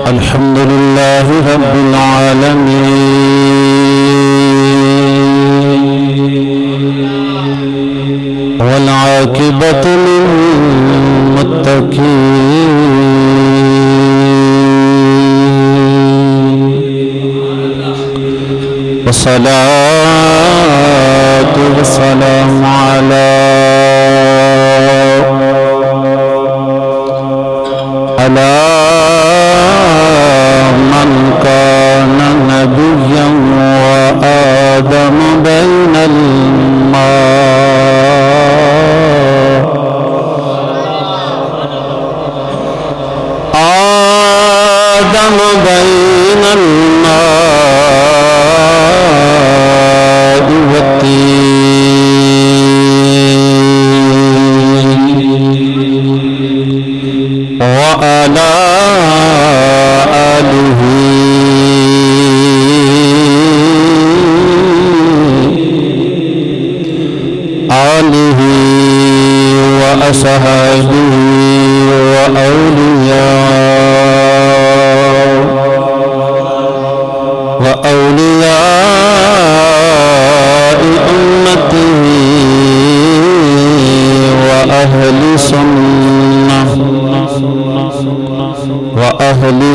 अल्हम्दुलिल्लाहि रब्बिल आलमीन वल आक़िबतु लिल मुत्तक़ीन वस्सलातु वस्सलामु अला मन कान नबिय्यन व आदम बैनल मा आदम बैनल मा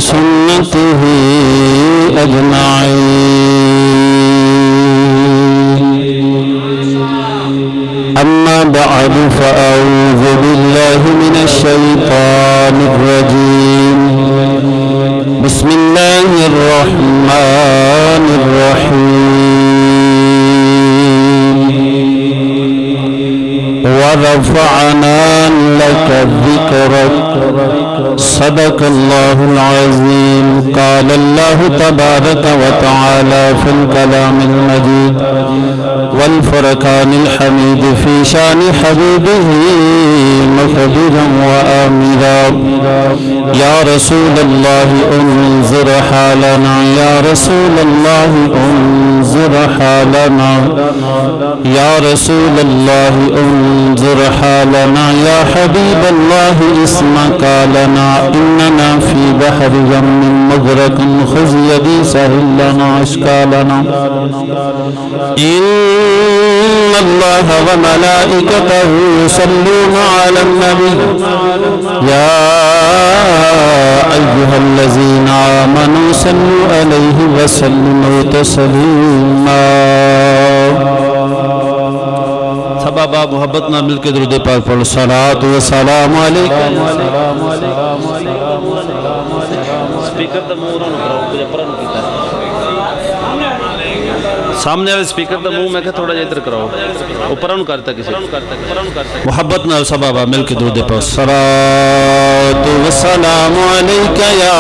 सुन्नतिही अजमाईन अम्मा बअद फ़अऊज़ु बिल्लाहि मिनश शैतानिर रजीम बिस्मिल्लाहिर रहमानिर रहीम व रफ़अना लका ज़िक्रक सदक़ल्लाहुल अज़ीम क़ाल अल्लाहु तबारक व तआला फ़िल कलामिल मजीद वल फ़ुरक़ानिल हमीद फ़ी शानि हबीबिही मुख़बिरन व आमिरा या रसूलल्लाहि उन्ज़िर हालना या रसूलल्लाहि उन्ज़िर हालना या रसूलल्लाहि उन्ज़िर हालना या हबीबल्लाहि इस्मक लना इन्नना फी बहर यम्मिन मुग़रक़िन ख़ुज़ यदी सहिल लना अश्कालना इन्नल्लाह व मलाइकतहु युसल्लूना अलन नबी या अय्युहल्लज़ीना आमनू सल्लू अलैहि व सल्लिमू तस्लीमा। सबा मोहब्बत ना मिल के दुरूद पाक पढ़ो सलातु व सलाम अलैका। स्पीकर दा मुंह रन कराओ कुछ परन कीता सामने वाले स्पीकर दा मुंह मैं कहा थोड़ा इधर कराओ ऊपर न करता किसी मोहब्बत ना सबा मिल के दुरूद पाक सलातु व सलाम अलैका या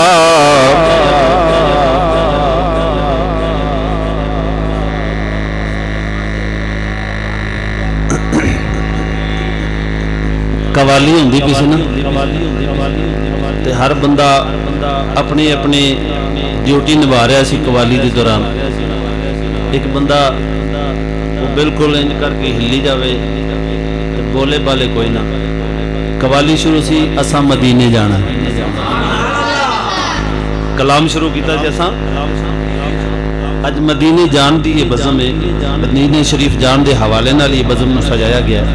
कवाली होंदी किसी ना ते हर बंदा अपनी अपनी ड्यूटी निभा रहा सी कवाली के दौरान। एक बंदा वो बिल्कुल इंज करके हिली जावे बोले बाले कोई ना। कवाली शुरू सी असा मदीने जाना कलाम शुरू किया असा अज मदीने जान दी ये बज़म है। मदीने शरीफ जान के हवाले नाल ये बज़म सजाया गया है।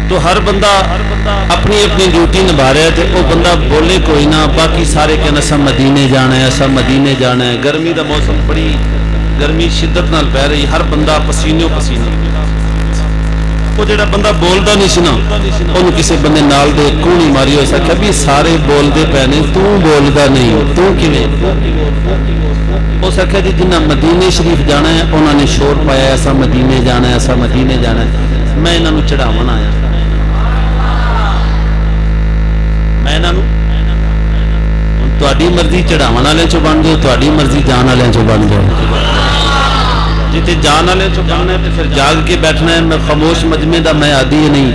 तो हर बंदा अपनी अपनी ड्यूटी निभा रहा है तो वह बंदा बोले कोई ना बाकी सारे कहना असा मदीने जाना है असा मदीने जाना है। गर्मी का मौसम बड़ी गर्मी शिद्दत नाल पै रही हर बंदा पसीने पसीने। वो जो बंदा बोलता नहीं सी ना उन्होंने किसी बंदे नाल दे कूनी मारी हो सका भी सारे बोलते पे ने तू बोलता नहीं तू किवें। हो सका जी जिन्हें मदीने शरीफ जाना है उन्होंने शोर पाया ऐसा मदीने जाना है ऐसा मदीने जाना है। मैं इन्हों चढ़ावन आया मैं इन्हों तुहाडी मर्जी चढ़ावन वाले चो बन जाओ तुहाडी मर्जी जान वाले चो बन जाओ। जिते जान वाले चो बनना है तो फिर जाग के बैठना है। मैं खामोश मजमे का मैं आदि नहीं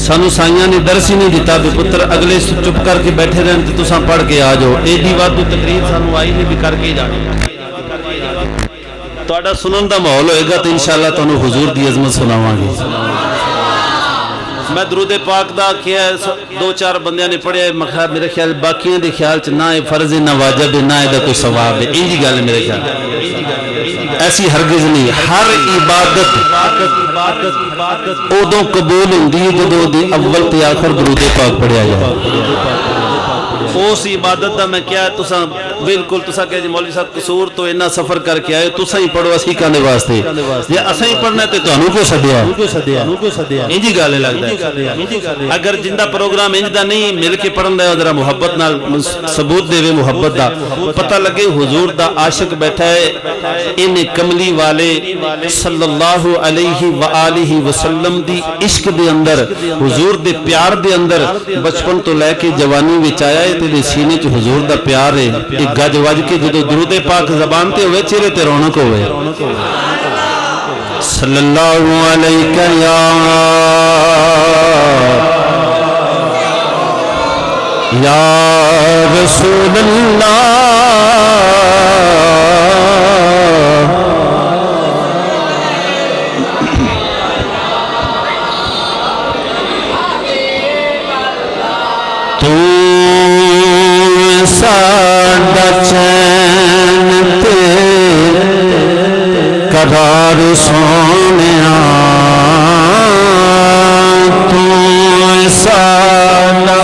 सानू साइयां ने दर्श ही नहीं दिता भी पुत्र अगले चुप करके बैठे रहन तो तुसां पढ़ के आ जाओ। एडी वाधू तकरीर सानू आई नहीं भी करके ही जानी। तुहाडा सुनन का माहौल होएगा तो इंशाअल्लाह तुहानू हुजूर दी अजमत सुनावांगे। मैं दरूदे पाक दा आखिया दो चार बंदियां ने पढ़िया, मेरे ख्याल बाकियों के ख्याल च ना फर्ज है ना वाजिब है ना इहदा कोई सवाब है, इंजी गल मेरे ख्याल ऐसी हरगिज नहीं। हर इबादत उदों कबूल होंदी है जदों अव्वल ते आखिर दरूदे पाक पढ़िया जाए। उस इबादत का मैं क्या तुसा बिल्कुल तुसा कह जी मौलवी साहब कसूर तो इन्ना सफर करके आए, तुसा ही पढ़ो असी कहने वास्ते, जे असा ही पढ़ना तो तुहानू क्यों सद्या, इंजी गल लगता है। अगर जिंदा प्रोग्राम इंज दा नहीं मिल के पढ़न दा जरा मुहब्बत नाल सबूत देवे, मुहब्बत दा पता लगे हुजूर दा आशिक बैठा है, इन कमली वाले सल्लल्लाहु अलैहि व आलिहि वसल्लम दी इश्क दे अंदर, हुजूर दे प्यार दे अंदर बचपन तो लैके जवानी विच आया है, तेरे सीने च हुजूर दा प्यार है। एक गज वज के जो दुरूदे पाक जबान ते होवे चेहरे ते रौनक होवे। सल्लल्लाहु अलैका या रसूल अल्लाह, तू साडा चैन ते करार सोनिया, तू साडा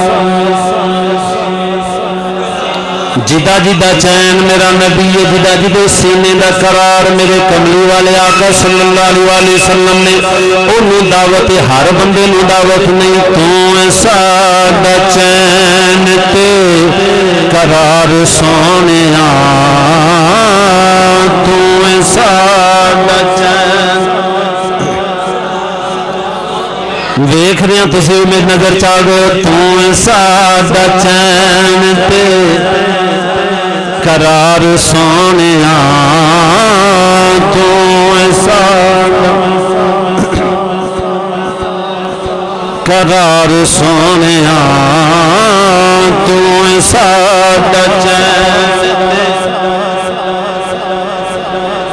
जिदा जिदा चैन मेरा नबी है, जिदा जिदे सीने का करार मेरे कमली वाले आका सल्लल्लाहु अलैहि वसल्लम ने ओनू दावत, हर बंदे नू दावत नहीं। तू साडा चैन ते करार सोनिया, तू साडा चैन। वेख रहे हो तुसी मेरी नजर च आ गए, तू साडा चैन ते करार सोनिया, तू साडा करार सोनिया, तू साडा चैन।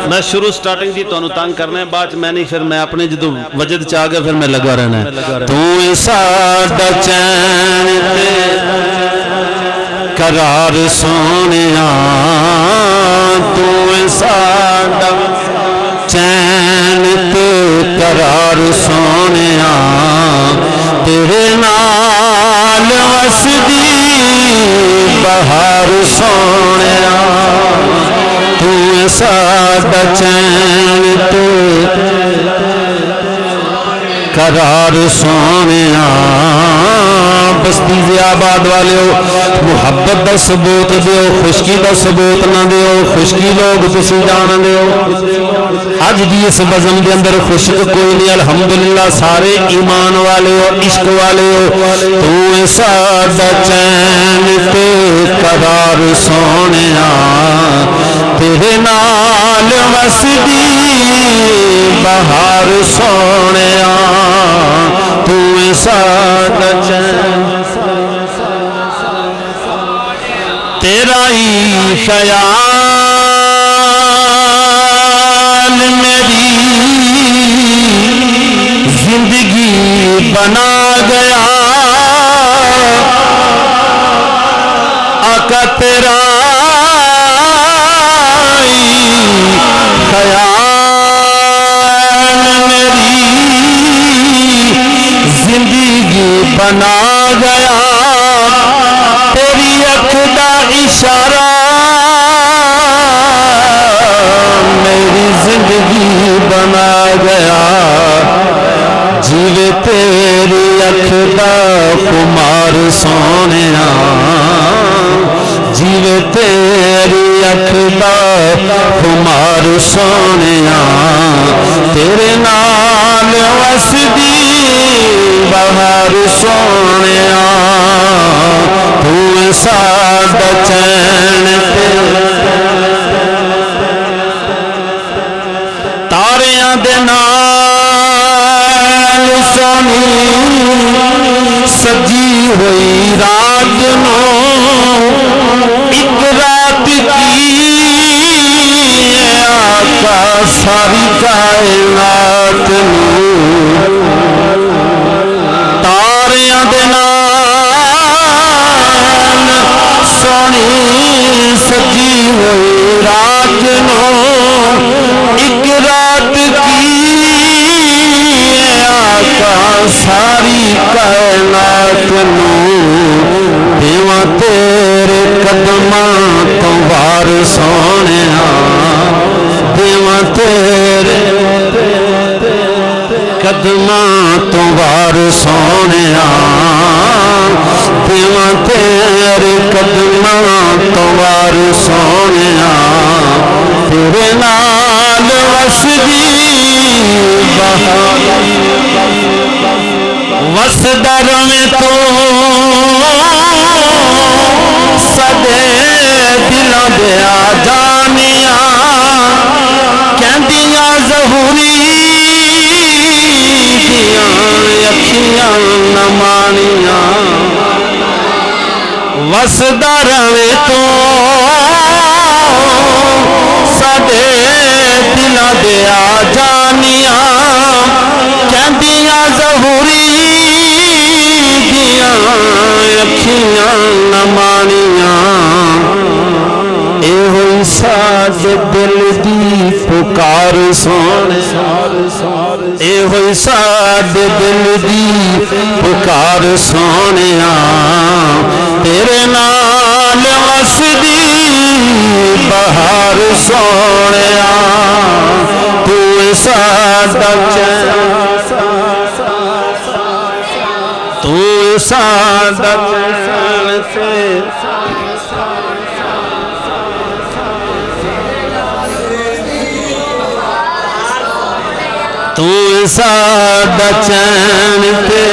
मैं शुरू स्टार्टिंग जी तुहानू तंग करना है, बाद मैं नहीं, फिर मैं अपने जो वजद च आ गया फिर मैं लगा रहना है। तू साडा चैन ते करार सोनिया, तू साडा चैन ते करार सोनिया, तेरे नाल वसदी बहार सोनिया, तू साडा चैन ते करार सोनिया। बस्ती ज़ियाबाद वाले मुहब्बत का सबूत दो, खुशकी का सबूत ना दो, खुशकी लोग तुसी जान दो। अज भी इस बज़म के अंदर खुशक कोई नहीं, अल्हम्दुलिल्लाह सारे ईमान वाले हो, इश्क वाले हो। तू साडा चैन ते करार सोनिया, तेरे नाल वसदी बहार सोनिया, तू साडा चैन। तेरा ही ख्याल मेरी जिंदगी बना गया, आका तेरा ख्याल मेरी जिंदगी बना गया, तेरी अख दा इशारा मेरी जिंदगी बना गया, जीवे तेरी अख दा खुमार सोनिया, जीवे तेरी अख दा खुमार सोनिया, तेरे नाल वसदी बहार सोनिया, तू साडा चैन ते तारियां दे नाल सोनी सजी हुई रात नो, एक रात की आका सारी कायनात नू सोने देवा तेरे कदमां तो वार सोने देवा तेरे कदमां तो वार सोने तेरे नाल वसदी बहार वसदर में तो सदे दिलों दे आ जानिया कहदियां ज़हूरी दियां अखियां न मानिया वसदर में तो सदे दिलों दे आ जानिया कहदियां ज़हूरी दियां अखियां न मानिया एहो साडे दिल दी पुकार सोने एहो साडे दिल दी पुकार सोने तेरे नाल वसदी बहार सोने तू साडा चैन तू साडा चैन तू साडा चैन ते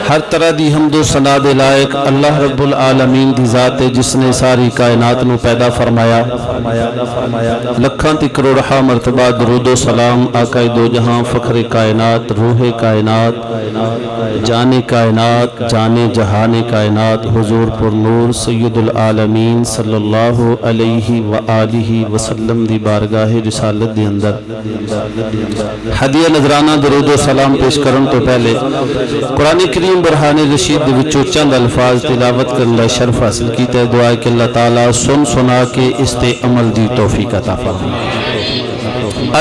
हर तरह की हमदो सना दे लायक अल्लाह रब्बुल आलमीन दी जात है जिसने सारी कायनात नू पैदा फरमाया लखां ती करोड़ा मरतबा दरूदो सलाम आकाए दो जहां फखरे कायनात रूहे कायनात जाने कायनात जाने जहाने कायनात हुजूर पुर नूर सैयदुल आलमीन सल्लल्लाहु अलैहि व आलिहि वसल्लम दी बारगाह रिसालत दे अंदर हदिया नजराना दरूदो सलाम पेश करन तो पहले कुरान करीम बरहाने रशीद दे विचों चंद अल्फाज तिलावत करने दा शर्फ हासिल कीता है। दुआ है कि अल्लाह ताला सुन सुना के इस ते अमल दी तौफीक अता फरमाए।